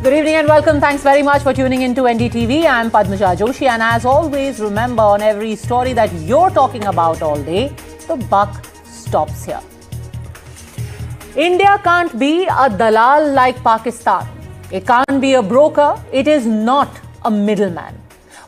Good evening and welcome. Thanks very much for tuning in to NDTV. I'm Padmaja Joshi, and as always, remember, on every story that you're talking about all day, the buck stops here. India can't be a dalal like Pakistan. It can't be a broker. It is not a middleman.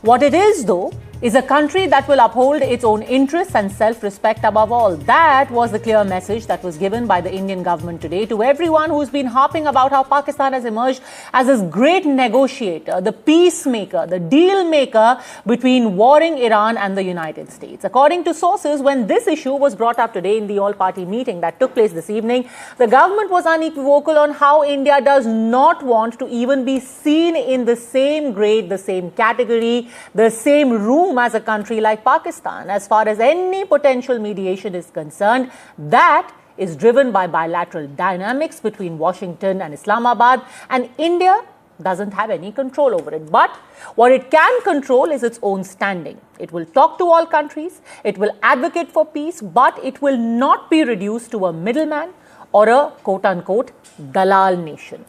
What it is, though, is a country that will uphold its own interests and self-respect above all. That was the clear message that was given by the Indian government today to everyone who's been harping about how Pakistan has emerged as this great negotiator, the peacemaker, the deal maker between warring Iran and the United States. According to sources, when this issue was brought up today in the all-party meeting that took place this evening, the government was unequivocal on how India does not want to even be seen in the same grade, the same category, the same room as a country like Pakistan. As far as any potential mediation is concerned, that is driven by bilateral dynamics between Washington and Islamabad, and India doesn't have any control over it. But what it can control is its own standing. It will talk to all countries, it will advocate for peace, but it will not be reduced to a middleman or a quote-unquote dalal nation.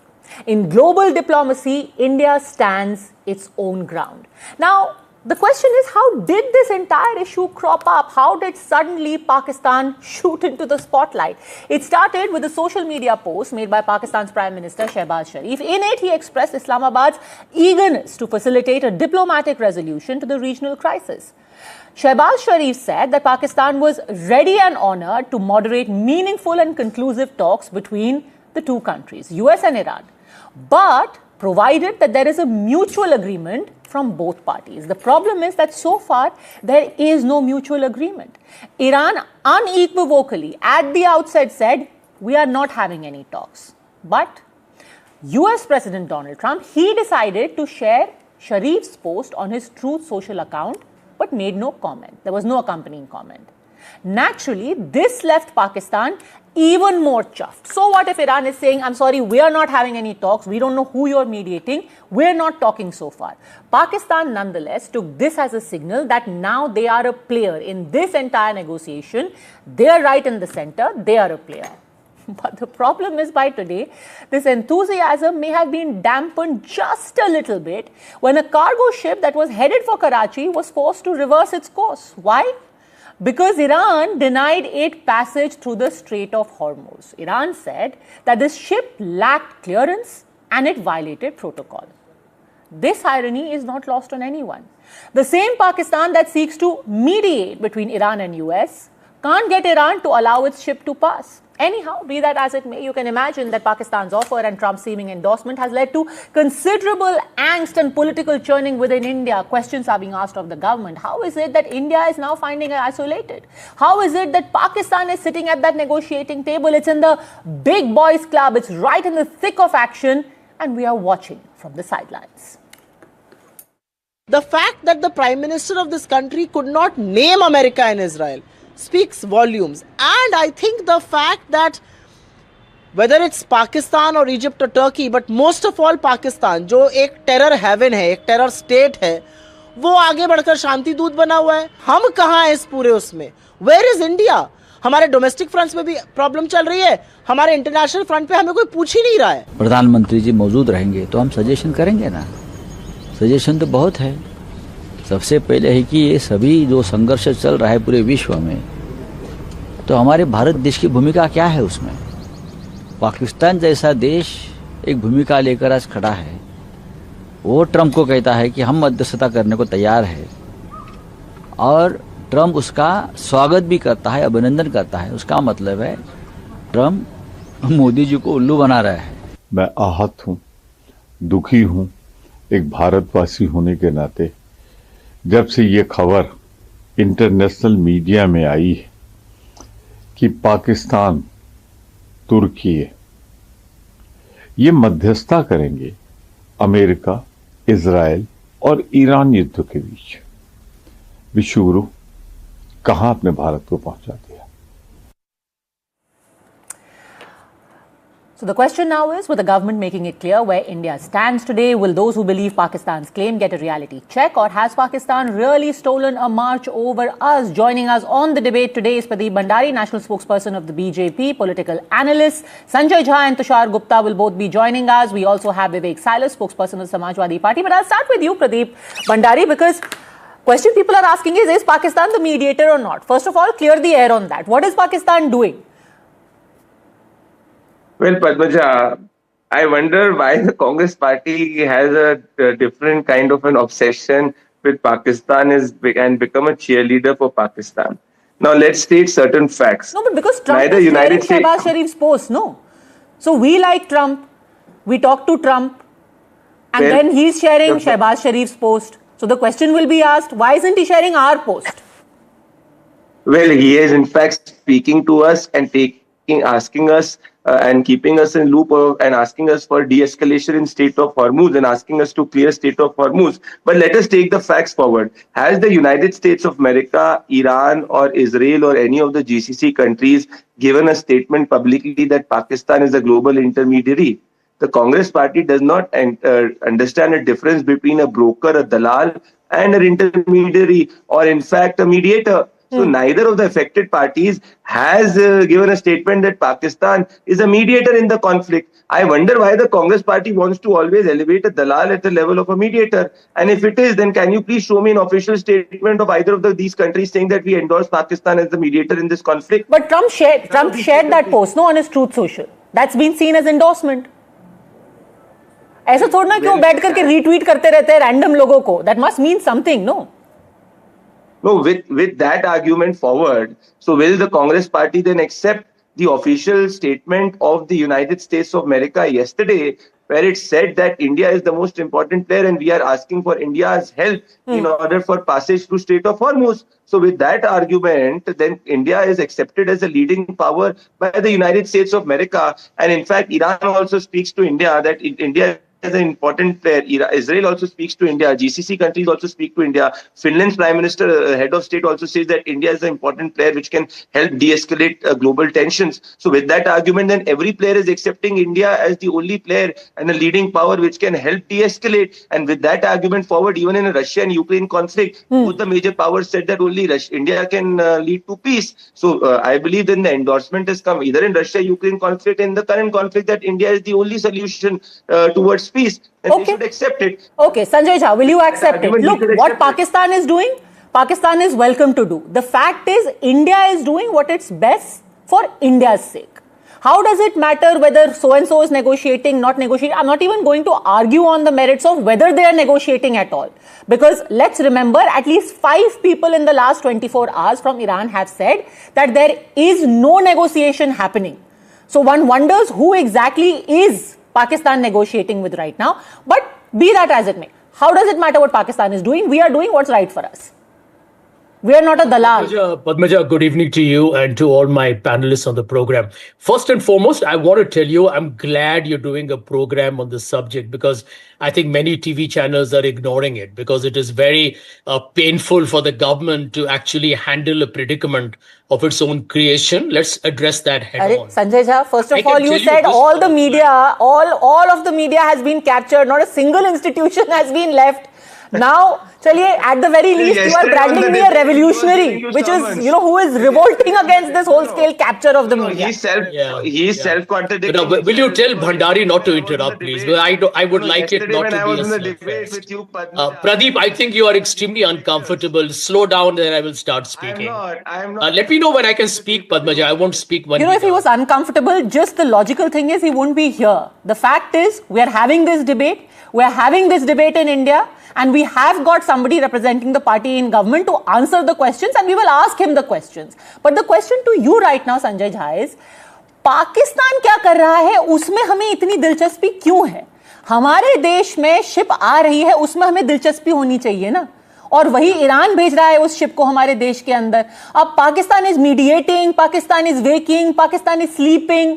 In global diplomacy, India stands its own ground. Now, the question is, how did this entire issue crop up? How did suddenly Pakistan shoot into the spotlight? It started with a social media post made by Pakistan's Prime Minister Shehbaz Sharif. In it, he expressed Islamabad's eagerness to facilitate a diplomatic resolution to the regional crisis. Shehbaz Sharif said that Pakistan was ready and honored to moderate meaningful and conclusive talks between the two countries, US and Iran, but provided that there is a mutual agreement from both parties. The problem is that so far there is no mutual agreement. Iran unequivocally at the outset said, we are not having any talks. But US President Donald Trump, he decided to share Sharif's post on his Truth Social account, but made no comment. There was no accompanying comment. Naturally, this left Pakistan even more chuffed. So what if Iran is saying, I'm sorry, we are not having any talks, we don't know who you're mediating, we're not talking so far. Pakistan nonetheless took this as a signal that now they are a player in this entire negotiation. They are right in the center, they are a player. But the problem is, by today, this enthusiasm may have been dampened just a little bit when a cargo ship that was headed for Karachi was forced to reverse its course. Why? Because Iran denied it passage through the Strait of Hormuz. Iran said that this ship lacked clearance and it violated protocol. This irony is not lost on anyone. The same Pakistan that seeks to mediate between Iran and US can't get Iran to allow its ship to pass. Anyhow, be that as it may, you can imagine that Pakistan's offer and Trump's seeming endorsement has led to considerable angst and political churning within India. Questions are being asked of the government. How is it that India is now finding it isolated? How is it that Pakistan is sitting at that negotiating table? It's in the big boys club. It's right in the thick of action, and we are watching from the sidelines. The fact that the Prime Minister of this country could not name America and Israel speaks volumes. And I think the fact that whether it's Pakistan or Egypt or Turkey, but most of all Pakistan, जो एक terror haven है, एक terror state है, वो आगे बढ़कर शांति दूत बना हुआ है. हम कहाँ हैं इस पूरे उसमें? Where is India? हमारे डोमेस्टिक फ्रंट्स में भी प्रॉब्लम चल रही है, हमारे इंटरनेशनल फ्रंट पे हमें कोई पूछ ही नहीं रहा है. प्रधानमंत्री जी मौजूद रहेंगे तो हम सजेशन करेंगे ना. सजेशन तो बहुत है. सबसे पहले है कि ये सभी जो संघर्ष चल रहा है पूरे विश्व में, तो हमारे भारत देश की भूमिका क्या है उसमें? पाकिस्तान जैसा देश एक भूमिका लेकर आज खड़ा है. वो ट्रंप को कहता है कि हम मध्यस्थता करने को तैयार है, और ट्रंप उसका स्वागत भी करता है, अभिनंदन करता है. उसका मतलब है ट्रंप मोदी जी को उल्लू बना रहा है. मैं आहत हूँ, दुखी हूँ एक भारतवासी होने के नाते. जब से ये खबर इंटरनेशनल मीडिया में आई है कि पाकिस्तान, तुर्की ये मध्यस्थता करेंगे अमेरिका, इजराइल और ईरान युद्ध के बीच, विश्वगुरु कहां अपने भारत को पहुंचा दिया. So the question now is, with the government making it clear where India stands today, will those who believe Pakistan's claim get a reality check, or has Pakistan really stolen a march over us? Joining us on the debate today is Pradeep Bhandari, national spokesperson of the BJP, political analyst. Sanjay Jha and Tushar Gupta will both be joining us. We also have Vivek Silas, spokesperson of the Samajwadi Party. But I'll start with you, Pradeep Bhandari, because question people are asking is Pakistan the mediator or not? First of all, clear the air on that. What is Pakistan doing? Well, Padmaja, I wonder why the Congress party has a different kind of an obsession with Pakistan and become a cheerleader for Pakistan. Now, let's state certain facts. No, but because Trump is sharing Shehbaz Sharif's post, no? So we like Trump, we talk to Trump, and then he's sharing Shehbaz Sharif's post. So the question will be asked, why isn't he sharing our post? Well, he is in fact speaking to us and asking us and keeping us in loop and asking us for de-escalation in Strait of Hormuz and asking us to clear Strait of Hormuz. But let us take the facts forward. Has the United States of America, Iran or Israel or any of the GCC countries given a statement publicly that Pakistan is a global intermediary? The Congress party does not understand a difference between a broker, a dalal and an intermediary, or in fact a mediator. So neither of the affected parties has given a statement that Pakistan is a mediator in the conflict. I wonder why the Congress party wants to always elevate a dalal at the level of a mediator. And if it is, then can you please show me an official statement of either of these countries saying that we endorse Pakistan as the mediator in this conflict? But Trump shared that post, no, on his Truth Social. That's been seen as endorsement. ऐसा थोड़ा ना क्यों बैठ करके retweet करते रहते हैं random लोगों को? That must mean something, no? No, with that argument forward, so will the Congress party then accept the official statement of the United States of America yesterday, where it said that India is the most important player and we are asking for India's help in order for passage through Strait of Hormuz? So with that argument, then India is accepted as a leading power by the United States of America. And in fact, Iran also speaks to India that India is an important player. Israel also speaks to India. GCC countries also speak to India. Finland's Prime Minister, head of state, also says that India is an important player which can help de-escalate global tensions. So with that argument, then every player is accepting India as the only player and a leading power which can help de-escalate. And with that argument forward, even in a Russia and Ukraine conflict, both the major powers said that only India can lead to peace. So I believe then the endorsement has come either in Russia-Ukraine conflict and the current conflict that India is the only solution towards peace, and we should accept it. Okay, Sanjay Jha, will you accept it? Look, what Pakistan is doing, Pakistan is welcome to do. The fact is, India is doing what it's best for India's sake. How does it matter whether so-and-so is negotiating, not negotiating? I'm not even going to argue on the merits of whether they are negotiating at all. Because let's remember, at least 5 people in the last 24 hours from Iran have said that there is no negotiation happening. So one wonders who exactly is Pakistan negotiating with right now. But be that as it may, how does it matter what Pakistan is doing? We are doing what's right for us. We are not a dalal. Padmaja, good evening to you and to all my panelists on the program. First and foremost, I want to tell you, I'm glad you're doing a program on this subject, because I think many TV channels are ignoring it, because it is very painful for the government to actually handle a predicament of its own creation. Let's address that head on. Sanjay Jha, first of all, you said all the media, all of the media has been captured. Not a single institution has been left. Now, at the very least, you are branding me a revolutionary, which is, who is revolting against this whole-scale capture of the media. He's self-contradicting. Will you tell Bhandari not to interrupt, please? I would like it not to be a debate with you, Pradeep, I think you are extremely uncomfortable. Slow down, then I will start speaking. I'm not. Let me know when I can speak, Padmaja. I won't speak when if he was uncomfortable, just the logical thing is he wouldn't be here. The fact is, we are having this debate. We are having this debate in India. And we have got somebody representing the party in government to answer the questions, and we will ask him the questions. But the question to you right now, Sanjay Jha, is Pakistan क्या कर रहा है, उसमें हमें इतनी दिलचस्पी क्यों है? हमारे देश में शिप आ रही है, उसमें हमें दिलचस्पी होनी चाहिए ना, और वही ईरान भेज रहा है उस शिप को हमारे देश के अंदर. अब Pakistan is mediating, Pakistan is waking, Pakistan is sleeping.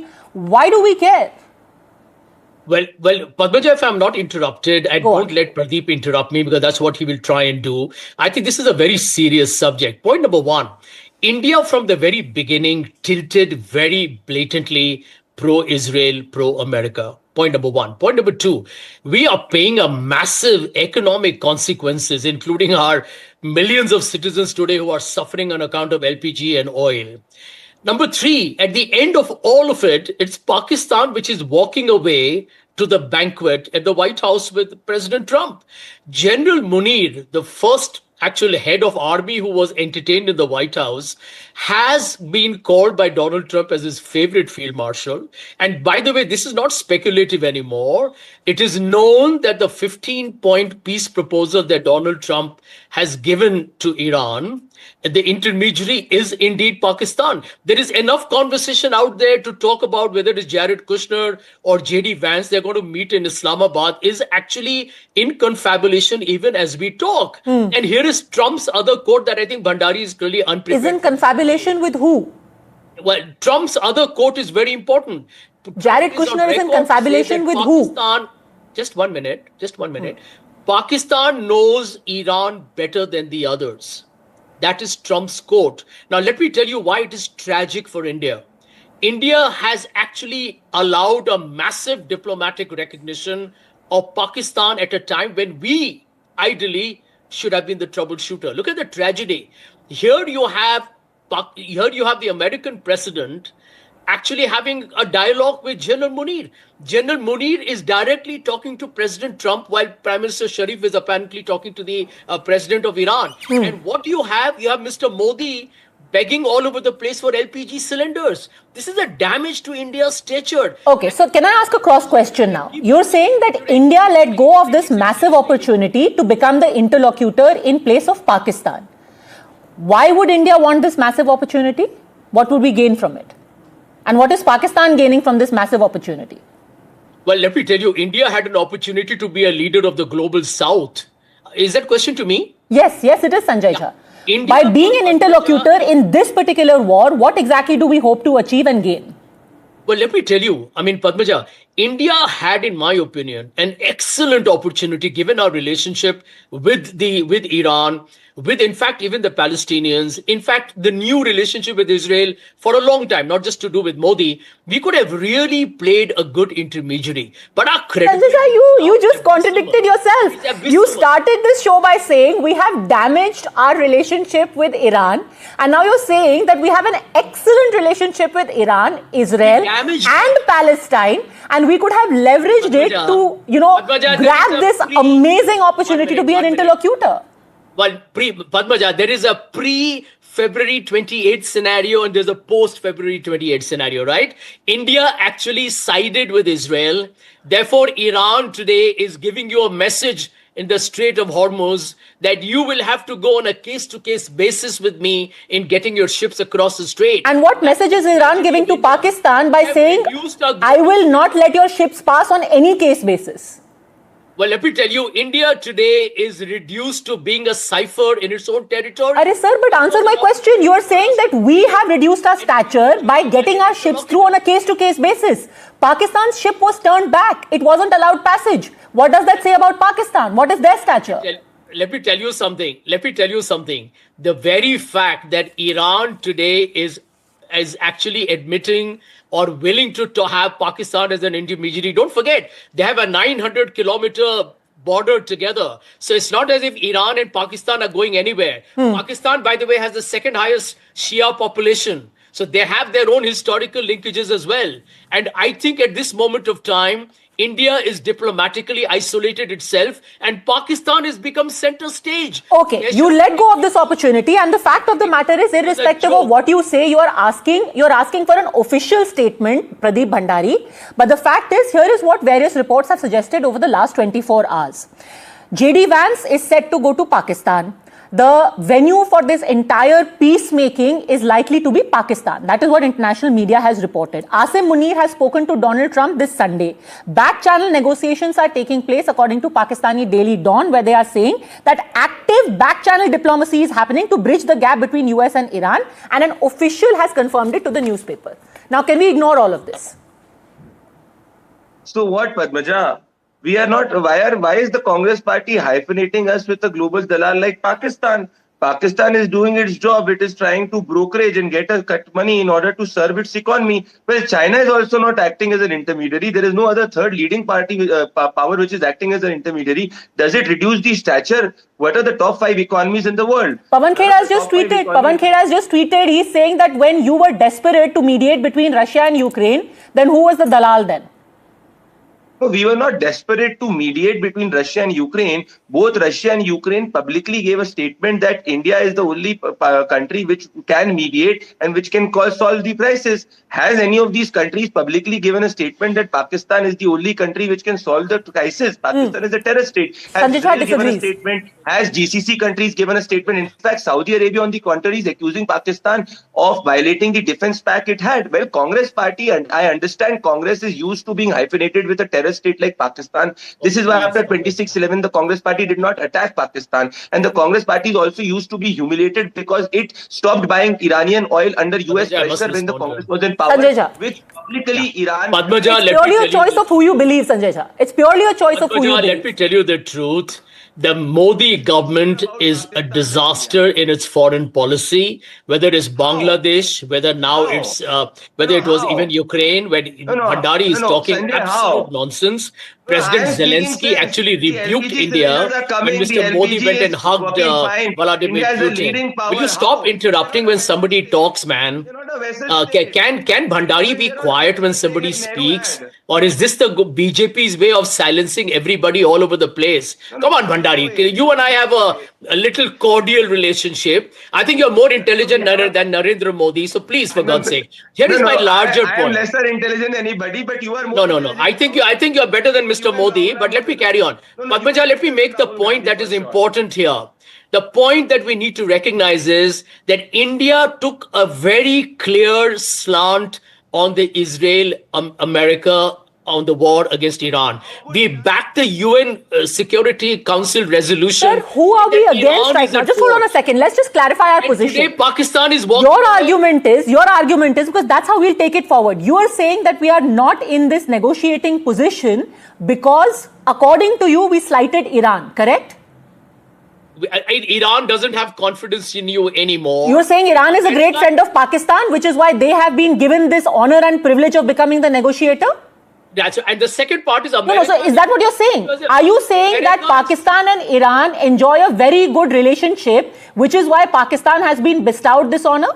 Why do we care? Well, Padmaja, if I'm not interrupted, and don't let Pradeep interrupt me, because that's what he will try and do. I think this is a very serious subject. Point number one, India from the very beginning tilted very blatantly pro-Israel, pro-America. Point number one. Point number two, we are paying a massive economic consequences, including our millions of citizens today who are suffering on account of LPG and oil. Number three, at the end of all of it, it's Pakistan which is walking away to the banquet at the White House with President Trump. General Munir, the first actual head of army who was entertained in the White House, has been called by Donald Trump as his favorite field marshal. And by the way, this is not speculative anymore. It is known that the 15-point peace proposal that Donald Trump has given to Iran, the intermediary is indeed Pakistan. There is enough conversation out there to talk about whether it is Jared Kushner or J.D. Vance they're going to meet in Islamabad is actually in confabulation even as we talk. And here is Trump's other quote that I think Bhandari is clearly unprepared. Is in confabulation with who? Well, Trump's other quote is very important. Jared Kushner is in confabulation with who? Just one minute. Pakistan knows Iran better than the others. That is Trump's quote. Now, let me tell you why it is tragic for India. India has actually allowed a massive diplomatic recognition of Pakistan at a time when we, ideally, should have been the troubleshooter. Look at the tragedy. Here you have the American president actually having a dialogue with General Munir. General Munir is directly talking to President Trump while Prime Minister Sharif is apparently talking to the president of Iran. And what you have Mr. Modi begging all over the place for LPG cylinders. This is a damage to India's stature. Okay, so can I ask a cross question now? You're saying that India let go of this massive opportunity to become the interlocutor in place of Pakistan. Why would India want this massive opportunity? What would we gain from it? And what is Pakistan gaining from this massive opportunity? Well, let me tell you, India had an opportunity to be a leader of the global south. Is that question to me? Yes, it is, Sanjay Jha. By being an interlocutor in this particular war, what exactly do we hope to achieve and gain? Well, let me tell you, Padmaja, India had, in my opinion, an excellent opportunity given our relationship with Iran, with, in fact, even the Palestinians, in fact, the new relationship with Israel for a long time, not just to do with Modi. We could have really played a good intermediary. But our credibility... you just contradicted yourself. You started this show by saying we have damaged our relationship with Iran. And now you're saying that we have an excellent relationship with Iran, Israel and Palestine. And we could have leveraged it to, grab this amazing opportunity to be an interlocutor. Well, Padmaja, there is a pre-February 28th scenario and there's a post-February 28th scenario, right? India actually sided with Israel. Therefore, Iran today is giving you a message in the Strait of Hormuz that you will have to go on a case-to-case basis with me in getting your ships across the strait. And what message is Iran giving to Pakistan by saying, I will not let your ships pass on any case basis? Well, let me tell you, India today is reduced to being a cipher in its own territory. Arey sir, but answer my question. You are saying that we have reduced our stature by getting our ships through on a case-to-case basis. Pakistan's ship was turned back. It wasn't allowed passage. What does that say about Pakistan? What is their stature? Let me tell you something. The very fact that Iran today is actually admitting or willing to have Pakistan as an intermediary. Don't forget, they have a 900-kilometer border together. So it's not as if Iran and Pakistan are going anywhere. Pakistan, by the way, has the second highest Shia population. So they have their own historical linkages as well. And I think at this moment of time, India is diplomatically isolated itself and Pakistan has become center stage. Okay, you let go of this opportunity and the fact of the matter is, irrespective of what you say, you're asking for an official statement, Pradeep Bhandari. But the fact is, here is what various reports have suggested over the last 24 hours. J.D. Vance is set to go to Pakistan. The venue for this entire peacemaking is likely to be Pakistan. That is what international media has reported. Asim Munir has spoken to Donald Trump this Sunday. Back-channel negotiations are taking place according to Pakistani Daily Dawn, where they are saying that active back-channel diplomacy is happening to bridge the gap between US and Iran, and an official has confirmed it to the newspaper. Now, can we ignore all of this? So what, Padmaja? We are not. Why is the Congress party hyphenating us with a global dalal like Pakistan? Pakistan is doing its job. It is trying to brokerage and get a cut money in order to serve its economy. Well, China is also not acting as an intermediary. There is no other third leading party power which is acting as an intermediary. Does it reduce the stature? What are the top 5 economies in the world? Pawan Khera has just tweeted. Pawan Khera has just tweeted. He's saying that when you were desperate to mediate between Russia and Ukraine, then who was the dalal then? No, we were not desperate to mediate between Russia and Ukraine. Both Russia and Ukraine publicly gave a statement that India is the only country which can mediate and which can solve the crisis. Has any of these countries publicly given a statement that Pakistan is the only country which can solve the crisis? Pakistan is a terror state. Has Israel given a statement? Has GCC countries given a statement? In fact, Saudi Arabia, on the contrary, is accusing Pakistan of violating the defense pact it had. Well, Congress party, and I understand Congress is used to being hyphenated with a terror state like Pakistan. This is why after 26/11, the Congress party did not attack Pakistan. And the Congress party is also used to be humiliated because it stopped buying Iranian oil under US pressure when the Congress was in power. Which publicly Iran... Padmaja, it's purely a choice of who you believe, Sanjay Jha. It's purely a choice of who you believe. Let me tell you the truth. The Modi government is a disaster in its foreign policy, whether it's Bangladesh, whether now it's, whether it was even Ukraine, when Bhandari is talking absolute nonsense. President Zelensky actually rebuked India when Mr. Modi went and hugged Vladimir Putin. Will you stop interrupting when somebody talks, man? Can Bhandari be quiet when somebody speaks? Or is this the BJP's way of silencing everybody all over the place? Come on, Bhandari. You and I have a little cordial relationship. I think you're more intelligent than Narendra Modi. So please, for God's sake, here is my larger point. I am lesser intelligent than anybody, but you are more... No. I think you're better than Mr. Modi, but let me carry on. Padmaja, let me make the point that is important here. The point that we need to recognize is that India took a very clear slant on the Israel-America on the war against Iran. We backed the UN Security Council resolution. Sir, who are we against right now? Just hold on a second. Let's just clarify our position. Today, Pakistan is walking. Your argument is, because that's how we'll take it forward. You are saying that we are not in this negotiating position because, according to you, we slighted Iran, correct? Iran doesn't have confidence in you anymore. You're saying Iran is a great friend of Pakistan, which is why they have been given this honor and privilege of becoming the negotiator? And the second part is America. No, so is that what you're saying? Are you saying that Pakistan and Iran enjoy a very good relationship, which is why Pakistan has been bestowed this honor?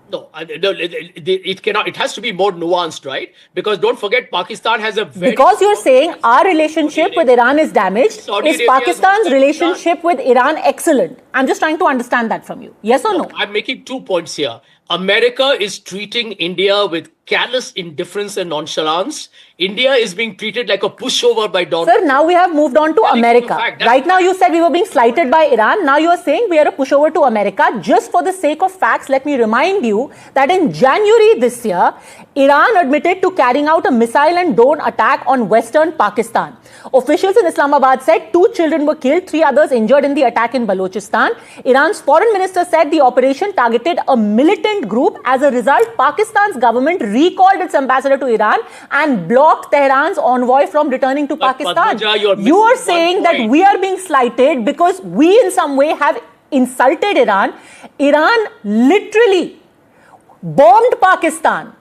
No, it cannot. It has to be more nuanced, right? Because don't forget, Pakistan has a very... Because you're saying our relationship with Iran is damaged, is Pakistan's relationship with Iran excellent? I'm just trying to understand that from you. Yes or no? I'm making 2 points here. America is treating India with callous indifference and nonchalance. India is being treated like a pushover by Donald. Sir, now we have moved on to America. Right now you said we were being slighted by Iran. Now you are saying we are a pushover to America. Just for the sake of facts, let me remind you that in January this year, Iran admitted to carrying out a missile and drone attack on western Pakistan. Officials in Islamabad said 2 children were killed, 3 others injured in the attack in Balochistan. Iran's foreign minister said the operation targeted a militant group. As a result, Pakistan's government recalled its ambassador to Iran and blocked Tehran's envoy from returning to Pakistan. You are saying that we are being slighted because we in some way have insulted Iran. Iran literally bombed Pakistan.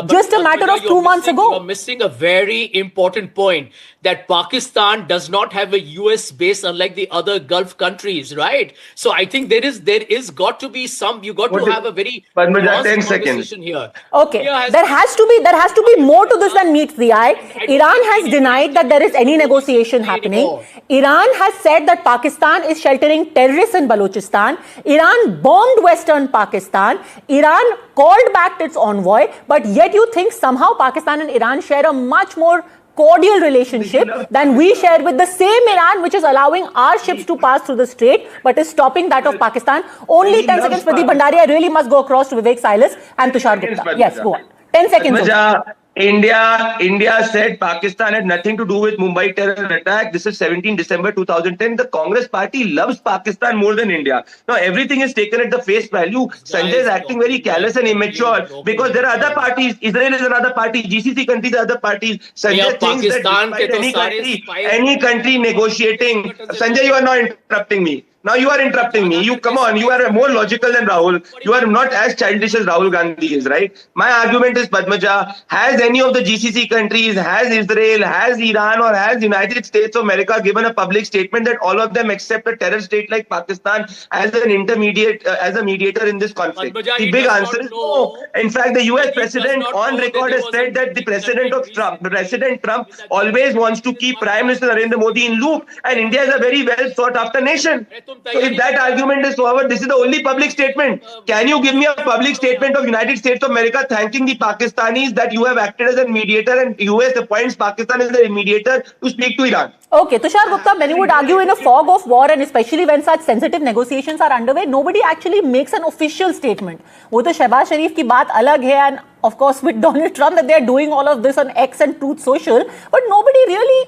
Just a matter of 2 months ago. You're missing a very important point, that Pakistan does not have a US base unlike the other Gulf countries, right? So I think there is got to be some, you got to have a very 10 seconds here. Okay, there has to be more to this than meets the eye. Iran has denied that there is any negotiation happening. Iran has said that Pakistan is sheltering terrorists in Balochistan. Iran bombed western Pakistan. Iran called back its envoy, but yet you think somehow Pakistan and Iran share a much more cordial relationship than we share with the same Iran, which is allowing our ships to pass through the strait, but is stopping that of Pakistan. Only 10 seconds, Pradeep Bhandari. I really must go across to Vivek Silas and Tushar Gupta. Yes, go on. 10 seconds. India said Pakistan had nothing to do with Mumbai terror attack. This is 17 December 2010. The Congress party loves Pakistan more than India. Now everything is taken at the face value. Sanjay is acting very callous and immature because there are other parties. Israel is another party. GCC countries are other parties. Sanjay thinks that any country negotiating. Sanjay, you are not interrupting me. Now you are interrupting me. You come on. You are more logical than Rahul. You are not as childish as Rahul Gandhi is, right? My argument is, Padmaja, has any of the GCC countries, has Israel, has Iran, or has United States of America given a public statement that all of them accept a terror state like Pakistan as an intermediate, as a mediator in this conflict? Padmaja, The big answer is no. In fact, the US president on record has said that the President Trump always wants to keep Prime Minister Narendra Modi in loop, and India is a very well sought after nation. So if that argument is forward, this is the only public statement. Can you give me a public statement of United States of America thanking the Pakistanis that you have acted as a mediator and US appoints Pakistan as a mediator to speak to Iran? Okay, Tushar Gupta, many would argue in a fog of war, and especially when such sensitive negotiations are underway, nobody actually makes an official statement. वो तो शहबाज शरीफ की बात अलग है, and of course with Donald Trump that they are doing all of this on X and Truth Social, but nobody really,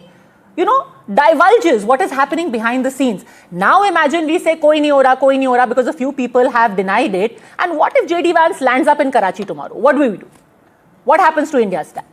divulges what is happening behind the scenes. Now imagine we say koi nahi ho raha because a few people have denied it. And what if JD Vance lands up in Karachi tomorrow? What will we do? What happens to India's stand?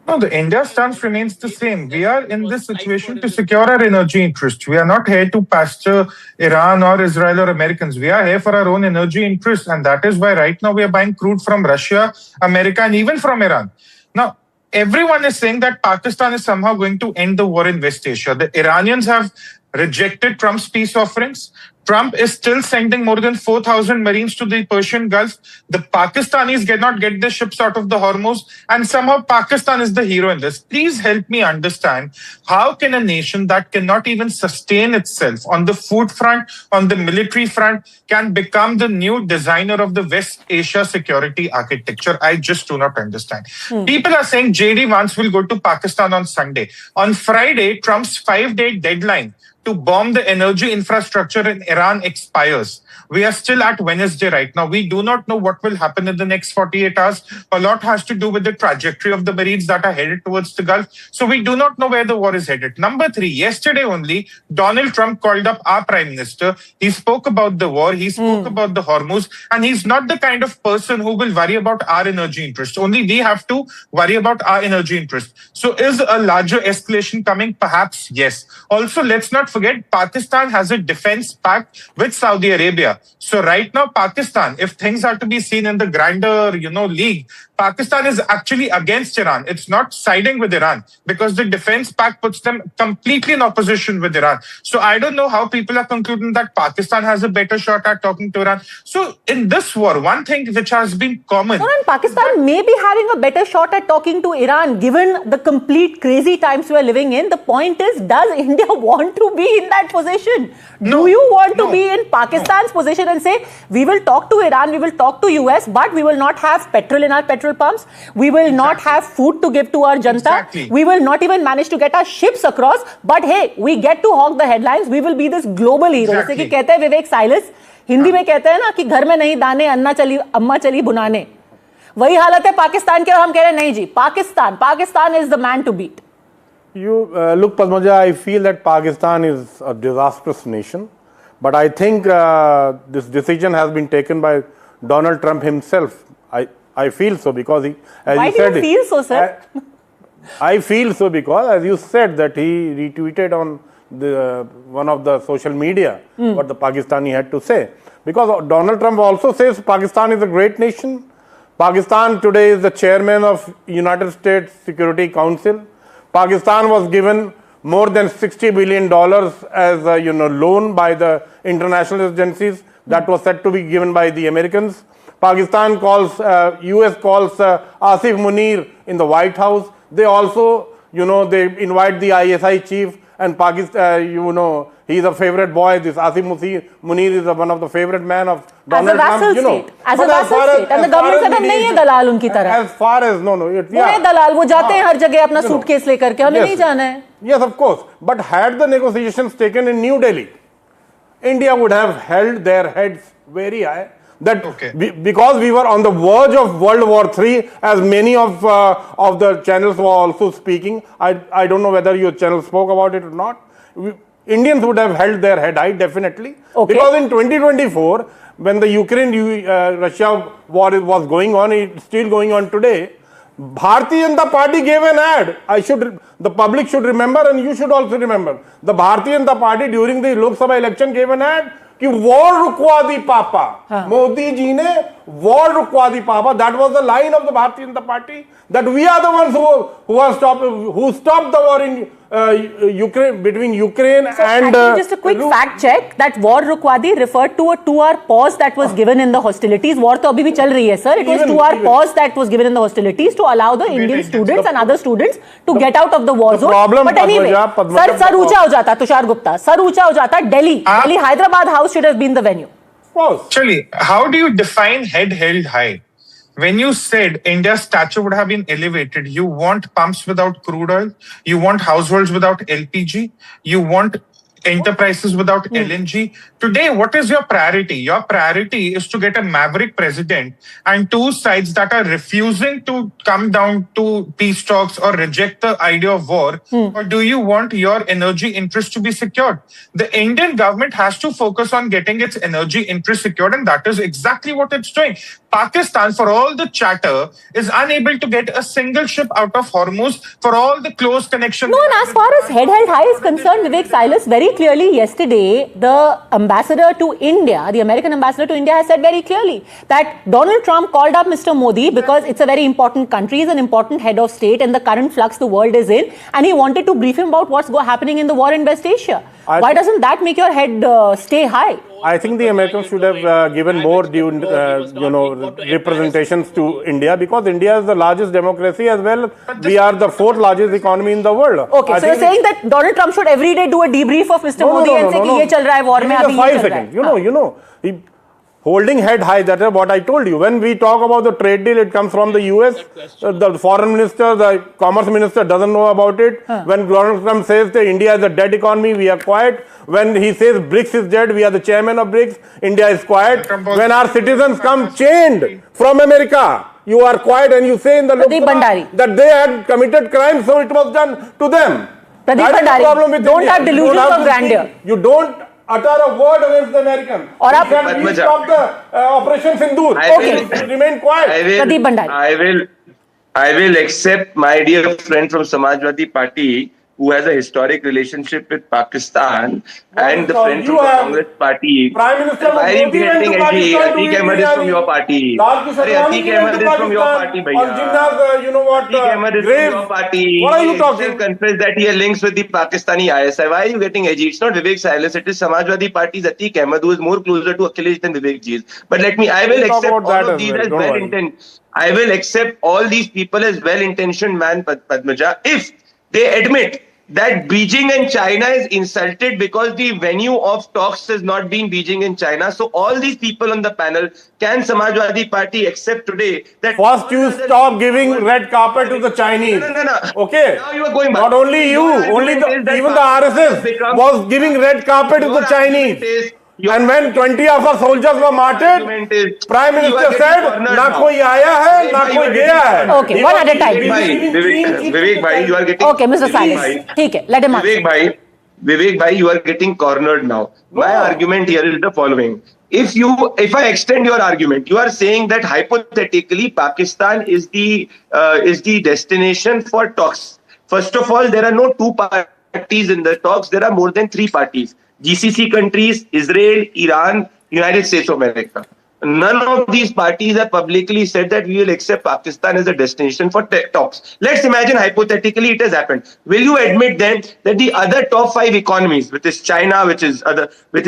No, the India stance remains the same. We are in this situation to secure our energy interests. We are not here to pasture Iran or Israel or Americans. We are here for our own energy interests. And that is why right now we are buying crude from Russia, America, and even from Iran. Now, everyone is saying that Pakistan is somehow going to end the war in West Asia. The Iranians have rejected Trump's peace offerings. Trump is still sending more than 4,000 Marines to the Persian Gulf. The Pakistanis cannot get their ships out of the Hormuz, and somehow Pakistan is the hero in this. Please help me understand, how can a nation that cannot even sustain itself on the food front, on the military front, can become the new designer of the West Asia security architecture? I just do not understand. People are saying JD Vance will go to Pakistan on Sunday. On Friday, Trump's 5-day deadline to bomb the energy infrastructure in Iran expires. We are still at Wednesday right now. We do not know what will happen in the next 48 hours. A lot has to do with the trajectory of the Marines that are headed towards the Gulf. So we do not know where the war is headed. Number 3, yesterday only, Donald Trump called up our Prime Minister. He spoke about the war. He spoke about the Hormuz. And he's not the kind of person who will worry about our energy interests. Only we have to worry about our energy interests. So is a larger escalation coming? Perhaps, yes. Also, let's not forget, Pakistan has a defense pact with Saudi Arabia. So right now, Pakistan, if things are to be seen in the grander, league, Pakistan is actually against Iran. It's not siding with Iran because the defense pact puts them completely in opposition with Iran. So I don't know how people are concluding that Pakistan has a better shot at talking to Iran. So in this war, one thing which has been common... And Pakistan may be having a better shot at talking to Iran given the complete crazy times we are living in. The point is, does India want to be in that position? Do you want to be in Pakistan's position and say, we will talk to Iran, we will talk to US, but we will not have petrol in our petrol pumps. We will not have food to give to our janta. We will not even manage to get our ships across. But hey, we get to hog the headlines. We will be this global hero. जैसे कि कहते हैं विवेक Silas, Hindi में कहते हैं ना कि घर में नहीं दाने, अम्मा चली बुनाने. वही हालत है पाकिस्तान के, और हम कह रहे हैं नहीं जी, Pakistan is the man to beat. Look, Padmaja, I feel that Pakistan is a disastrous nation. But I think this decision has been taken by Donald Trump himself. I feel so because he, as Why you do said, you feel so, sir? I feel so because, as you said, that he retweeted on one of the social media what the Pakistani had to say. Because Donald Trump also says Pakistan is a great nation. Pakistan today is the chairman of United States Security Council. Pakistan was given more than $60 billion as a loan by the international agencies that was said to be given by the Americans. Pakistan calls, US calls Asif Munir in the White House. They also, they invite the ISI chief, and Pakistan, he's a favorite boy. This Asif Munir is one of the favorite men of Donald Trump. As a vassal state. And the government said, नहीं है दलाल उनकी तरह. As far as, वो है दलाल, वो जाते हैं हर जगह अपना सूटकेस लेकर के, हमें नहीं जाना है. Yes, of course. But had the negotiations taken in New Delhi, India would have held their heads very high. That because we were on the verge of World War III, as many of the channels were also speaking. I don't know whether your channel spoke about it or not. Indians would have held their head high, definitely. Because in 2024, when the Ukraine-Russia war was going on, it's still going on today, Bharatiya Janata Party gave an ad. The public should remember, and you should also remember. The Bharatiya Janata Party during the Lok Sabha election gave an ad कि war रुकवा दी पापा. मोदी जी ने war रुकवा दी पापा. That was the line of the Bharatiya Janata Party, that we are the ones who stopped the war in Ukraine, between Ukraine and just a quick fact check that war रुकवा दी referred to a 2-hour pause that was given in the hostilities. War तो अभी भी चल रही है, sir. It was 2-hour pause that was given in the hostilities to allow the Indian students and other students to get out of the war zone. But anyway, sir ऊंचा हो जाता Tushar Gupta. Sir ऊंचा हो जाता. Delhi, Hyderabad House should have been the venue. Actually, how do you define head held high? When you said India's stature would have been elevated, you want pumps without crude oil, you want households without LPG, you want enterprises without LNG. Today, what is your priority? Your priority is to get a maverick president and two sides that are refusing to come down to peace talks or reject the idea of war. Or do you want your energy interests to be secured? The Indian government has to focus on getting its energy interests secured, and that is exactly what it's doing. Pakistan, for all the chatter, is unable to get a single ship out of Hormuz for all the close connection. No, and as far as head held high is concerned, Vivek Silas, very clearly yesterday, the ambassador to India, the American ambassador to India, has said very clearly that Donald Trump called up Mr. Modi because it's a very important country, he's an important head of state in the current flux the world is in, and he wanted to brief him about what's happening in the war in West Asia. Why doesn't that make your head stay high? I think the Americans should have given more due, representations to India, because India is the largest democracy as well. We are the fourth largest economy in the world. Okay, so you're saying that Donald Trump should every day do a debrief of Mr. Modi and say कि ये चल रहा है war में अभी ये चल रहा है. You know, holding head high, that is what I told you. When we talk about the trade deal, it comes from the US. The foreign minister, the commerce minister doesn't know about it. When Donald Trump says that India is a dead economy, we are quiet. When he says BRICS is dead, we are the chairman of BRICS, India is quiet. When our citizens come chained from America, you are quiet and you say in the Lok Sabha that they had committed crimes, so it was done to them. Pradeep Bhandari, don't have delusions of grandeur. You don't utter a word against the Americans. Or you can stop the Operation Sindoor. Okay. Remain quiet. Pradeep Bhandari. I will accept my dear friend from Samajwadi Party, who has a historic relationship with Pakistan, and the friend from the Congress Party. Prime Minister why are you getting edgy? Atiq Ahmed is from your party. Atiq Ahmed is from your party, bhaiya. You know what? Atiq Ahmed is from your party. What are you talking? He confessed that he has links with the Pakistani ISI. Why are you getting edgy? It's not Vivek Silas. It is Samajwadi Party's Atiq Ahmed, who is more closer to Akhilesh than Vivek ji is. But I will accept all of these as well-intentioned. I will accept all these people as well-intentioned man, Padmaja, if they admit that Beijing and China is insulted because the venue of talks has not been Beijing and China. So all these people on the panel, can Samajwadi Party accept today that... First you stop giving red carpet to the Chinese. No. Okay. Now you are going back. Not only you, even the RSS was giving red carpet to the Chinese. And when 20 of our soldiers were martyred, Prime Minister said, "Na koi aaya hai, na koi gaya hai." Okay, one at a time. Vivek bhai, you are getting... Okay, Mr. Silas. Okay, let him answer. Vivek bhai, you are getting cornered now. My argument here is the following. If I extend your argument, you are saying that hypothetically Pakistan is the destination for talks. First of all, there are no two parties in the talks. There are more than three parties. GCC countries, Israel, Iran, United States of America. None of these parties have publicly said that we will accept Pakistan as a destination for talks. Let's imagine hypothetically it has happened. Will you admit then that the other top 5 economies, which is China, which is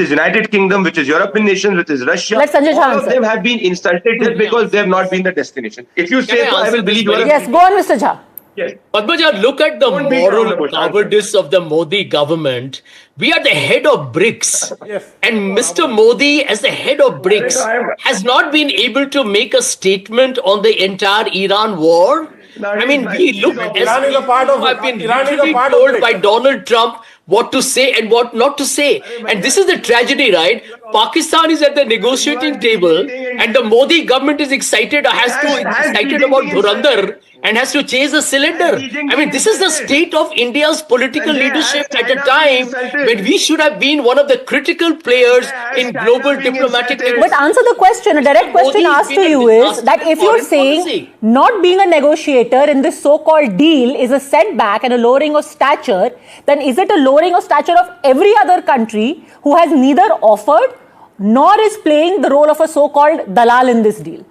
United Kingdom, which is European nations, which is Russia, all of them have been insulted just because they have not been the destination? If you say so, I will believe you. Yes, go on, Mr. Jha. Yes. Padmaja, look at the moral cowardice of the Modi government. We are the head of BRICS. Yes. And Mr. Modi, as the head of BRICS, has not been able to make a statement on the entire Iran war. I mean, we look as people have been literally told by Donald Trump what to say and what not to say. And this is the tragedy, right? Pakistan is at the negotiating table and the Modi government is excited about Dhurandhar. and has to chase a cylinder. I mean, this is the state of India's political leadership at a time when we should have been one of the critical players in global diplomatic negotiations. But answer the question, a direct question asked to you is that if you're saying not being a negotiator in this so-called deal is a setback and a lowering of stature, then is it a lowering of stature of every other country who has neither offered nor is playing the role of a so-called dalal in this deal?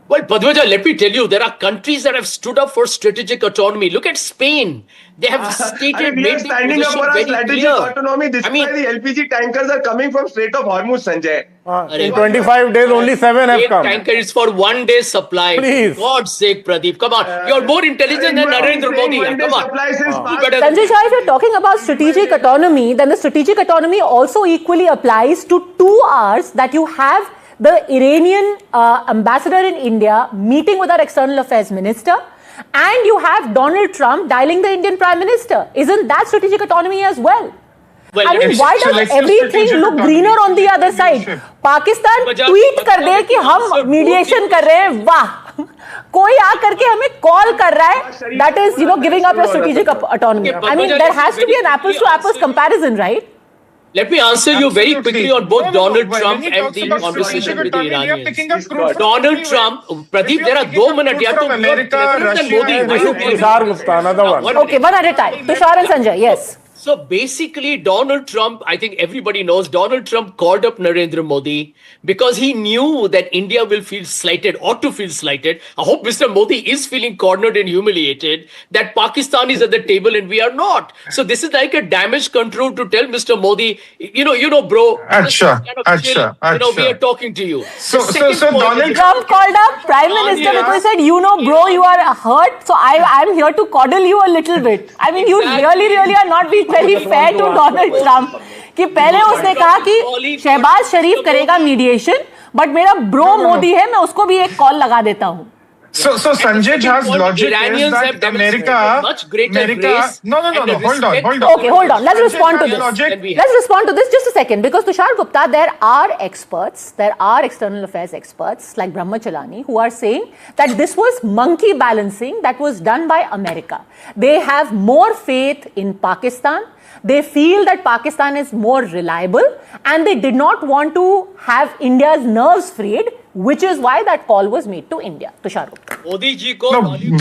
Well, Padmaja, let me tell you, there are countries that have stood up for strategic autonomy. Look at Spain. They have stated, we are standing up for a strategic autonomy despite the LPG tankers are coming from Strait of Hormuz, Sanjay. In 25 days, only 7 have come. Tanker is for 1 day supply. Please. For God's sake, Pradeep, come on. You're more intelligent than Narendra Modi. Come on. Sanjay Shah, if you're talking about strategic autonomy, then the strategic autonomy also equally applies to 2 hours that you have the Iranian ambassador in India meeting with our external affairs minister, and you have Donald Trump dialing the Indian Prime Minister. Isn't that strategic autonomy as well? Well, I mean, why does everything look greener on the other side? Pakistan tweet कर दे कि हम mediation कर रहे हैं, वाह! कोई आ करके हमें call कर रहा है, that is, giving up your strategic autonomy. I mean, there has to be an apples to apples comparison, right? Let me answer you very quickly on both Donald Trump and the conversation with the Iranians. Donald Trump, Pradeep, there are 2 minutes. You have to Tushar Gupta, another one. Okay, one at a time. Tushar and Sanjay, yes. So basically, Donald Trump, I think everybody knows, Donald Trump called up Narendra Modi because he knew that India will feel slighted, ought to feel slighted. I hope Mr. Modi is feeling cornered and humiliated, that Pakistan is at the table and we are not. So this is like a damage control to tell Mr. Modi, bro, we are talking to you. So Donald Trump called up Prime Minister because he said, bro, you are hurt, so I'm here to coddle you a little bit. I mean, you really are not being very fair to Donald Trump. कि पहले उसने कहा कि शहबाज शरीफ करेगा mediation, but मेरा bro Modi है, मैं उसको भी एक कॉल लगा देता हूँ. So Sanjay Jha's logic is that America. No. Hold on. Okay, hold on. Let's respond to this. Just a second, because Tushar Gupta, there are external affairs experts like Brahmachalani who are saying that this was monkey balancing that was done by America. They have more faith in Pakistan. They feel that Pakistan is more reliable, and they did not want to have India's nerves frayed, which is why that call was made to India. Tushar Gupta.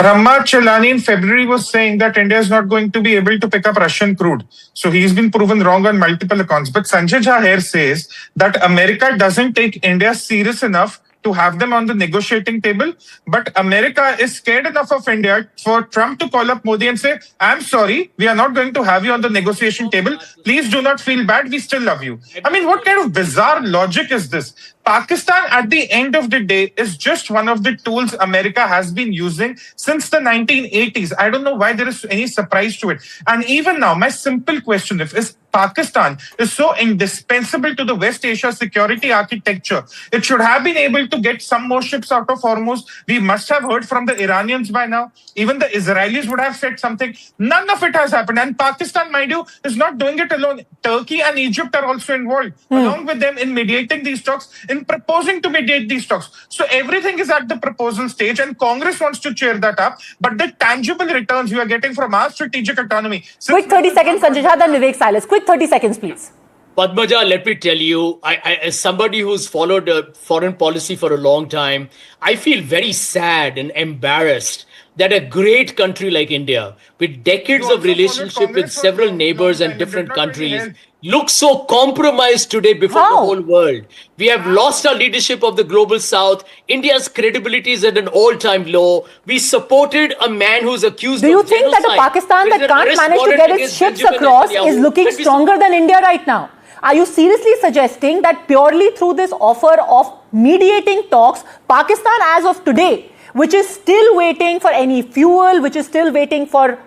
Brahmachalani in February was saying that India is not going to be able to pick up Russian crude. So he's been proven wrong on multiple accounts. But Sanjay Jha here says that America doesn't take India serious enough to have them on the negotiating table, but America is scared enough of India for Trump to call up Modi and say, I'm sorry, we are not going to have you on the negotiation table. Please do not feel bad, we still love you. I mean, what kind of bizarre logic is this? Pakistan, at the end of the day, is just one of the tools America has been using since the 1980s. I don't know why there is any surprise to it. And even now, my simple question is Pakistan is so indispensable to the West Asia security architecture. It should have been able to get some more ships out of Hormuz. We must have heard from the Iranians by now. Even the Israelis would have said something. None of it has happened. And Pakistan, mind you, is not doing it alone. Turkey and Egypt are also involved, along with them in mediating these talks, in proposing to mediate these talks. So everything is at the proposal stage, and Congress wants to cheer that up. But the tangible returns we are getting from our strategic autonomy. Quick 30 seconds, Sanjay Jha, then Vivek Silas. Quick 30 seconds, please. Padmaja, let me tell you, I, as somebody who's followed foreign policy for a long time, I feel very sad and embarrassed that a great country like India, with decades of relationship with several neighbors and different countries, looks so compromised today before the whole world. We have lost our leadership of the global south. India's credibility is at an all-time low. We supported a man who's accused of genocide. Do you think that a Pakistan that can't manage to get its ships across is looking stronger than India right now? Are you seriously suggesting that purely through this offer of mediating talks, Pakistan as of today, which is still waiting for any fuel, which is still waiting for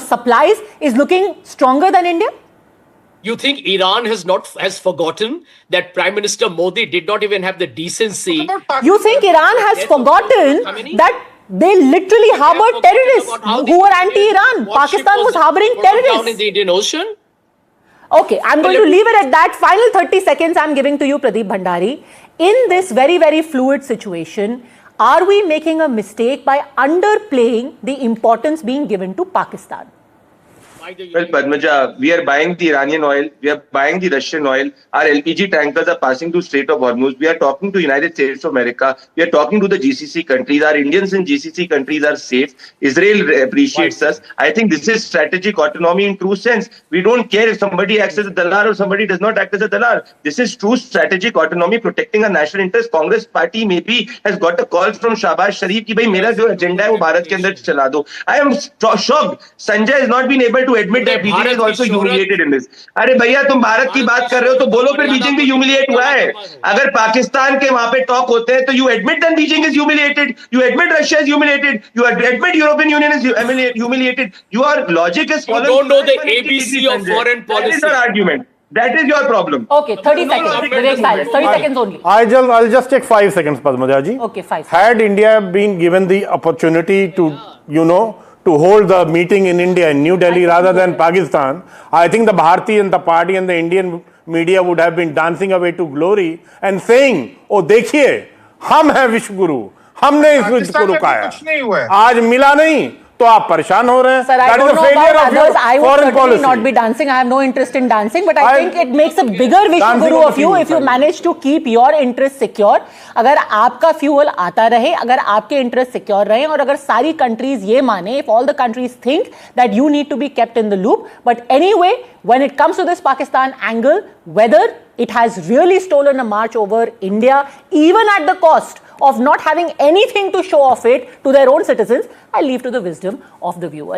supplies, is looking stronger than India? You think Iran has forgotten that Prime Minister Modi did not even have the decency? You think Iran has forgotten that they literally harbored terrorists who were anti-Iran? Pakistan was harboring terrorists down in the Indian Ocean. Okay, I'm going to leave it at that. Final 30 seconds I'm giving to you, Pradeep Bhandari. In this very, very fluid situation, are we making a mistake by underplaying the importance being given to Pakistan? Well, Padmaja, we are buying the Iranian oil, we are buying the Russian oil, our LPG tankers are passing through Strait of Hormuz, we are talking to United States of America, we are talking to the GCC countries, our Indians in GCC countries are safe, Israel appreciates us. I think this is strategic autonomy in true sense. We don't care if somebody acts as a dalar or somebody does not act as a dalar. This is true strategic autonomy, protecting our national interest. Congress party maybe has got a call from Shahbaz Sharif कि भाई मेरा जो agenda है वो भारत के अंदर चला दो. I am shocked. Sanjay has not been able to admit that Beijing is also humiliated in this. अरे भैया तुम भारत की बात कर रहे हो तो बोलो फिर बीजिंग भी humiliate हुआ है. अगर पाकिस्तान के वहां पे टॉक होते हैं तो you admit that Beijing is humiliated, you admit Russia is humiliated, you admit European Union is humiliated. Your logic is followed. You don't know the ABC of foreign policy. That is your argument. That is your problem. Okay, 30 seconds. Vivek Silas, 30 seconds only. I'll just take 5 seconds, Padmaja ji. Okay, 5 seconds. Had India been given the opportunity to, to hold the meeting in India, in New Delhi, rather than Pakistan, I think the Bharatiya Janata Party and the Indian media would have been dancing away to glory and saying, oh, देखिए, हम हैं विश्व गुरु, हमने इस युद्ध को रुकाया. आज मिला नहीं तो आप परेशान हो रहे हैं. Sir, I don't know about others. I would certainly not be dancing. I have no interest in dancing, but I think it makes a bigger Vishwa Guru of you if you manage to keep your interests secure. अगर आपका fuel आता रहे, अगर आपके interests secure रहे, और अगर सारी countries ये माने, if all the countries think that you need to be kept in the loop. But anyway, when it comes to this Pakistan angle, whether it has really stolen a march over India, even at the cost of not having anything to show off it to their own citizens, I leave to the wisdom of the viewer.